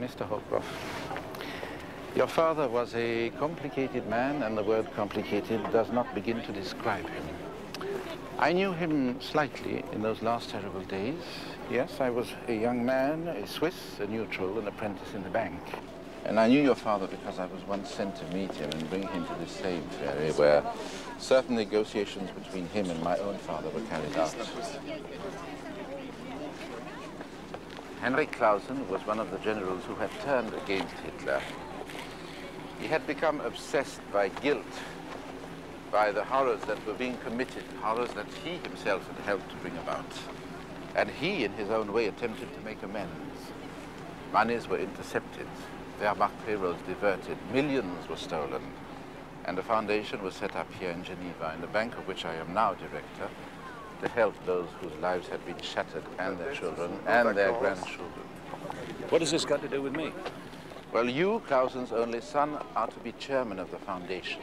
Mr. Holcroft, your father was a complicated man, and the word complicated does not begin to describe him. I knew him slightly in those last terrible days. Yes, I was a young man, a Swiss, a neutral, an apprentice in the bank. And I knew your father because I was once sent to meet him and bring him to this same ferry where certain negotiations between him and my own father were carried out. Henry Clausen was one of the generals who had turned against Hitler. He had become obsessed by guilt, by the horrors that were being committed, horrors that he himself had helped to bring about. And he, in his own way, attempted to make amends. Monies were intercepted, Wehrmacht payrolls diverted, millions were stolen, and a foundation was set up here in Geneva, in the bank of which I am now director, to help those whose lives had been shattered, and their children, and their grandchildren. What has this got to do with me? Well, you, Clausen's only son, are to be chairman of the foundation.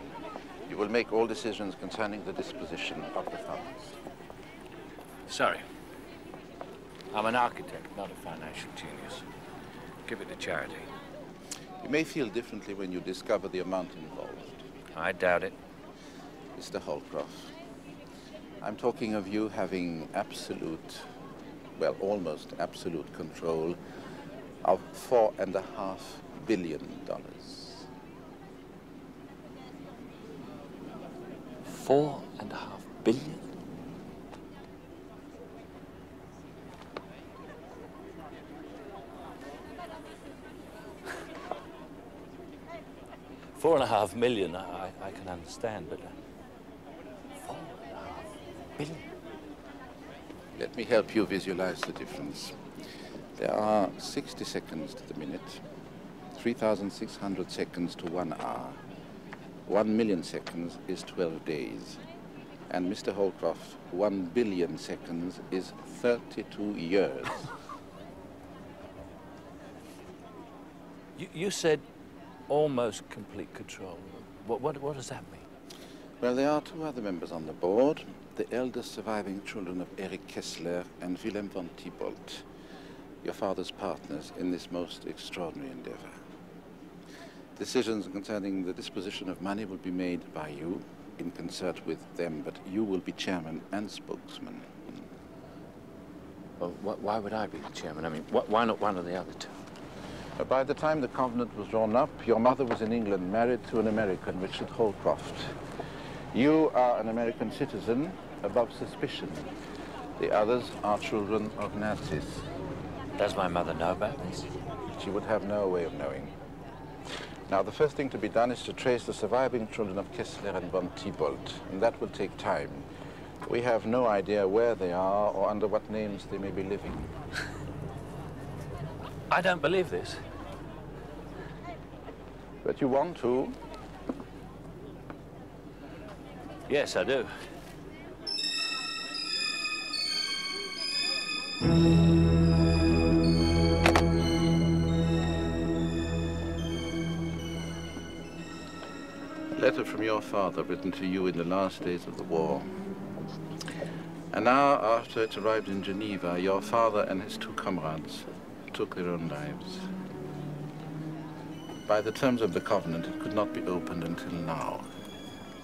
You will make all decisions concerning the disposition of the funds. Sorry. I'm an architect, not a financial genius. Give it to charity. You may feel differently when you discover the amount involved. I doubt it. Mr. Holcroft, I'm talking of you having absolute, well, almost absolute control of $4.5 billion. $4.5 billion? $4.5 million, I can understand, but $4.5 billion? Let me help you visualize the difference. There are 60 seconds to the minute, 3,600 seconds to 1 hour. 1 million seconds is 12 days. And Mr. Holcroft, 1 billion seconds is 32 years. You said almost complete control. What does that mean? Well, there are 2 other members on the board, the eldest surviving children of Erich Kessler and Wilhelm von Thibault, your father's partners in this most extraordinary endeavor. Decisions concerning the disposition of money will be made by you in concert with them, but you will be chairman and spokesman. Well, why would I be the chairman? I mean, why not one of the other 2? By the time the covenant was drawn up, your mother was in England, married to an American, Richard Holcroft. You are an American citizen, above suspicion. The others are children of Nazis. Does my mother know about this? She would have no way of knowing. Now, the first thing to be done is to trace the surviving children of Kessler and von Thibault, and that will take time. We have no idea where they are or under what names they may be living. I don't believe this. But you want to? Yes, I do. A letter from your father written to you in the last days of the war. An hour after it arrived in Geneva, your father and his 2 comrades took their own lives. By the terms of the covenant, it could not be opened until now.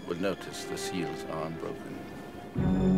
You will notice the seals are unbroken.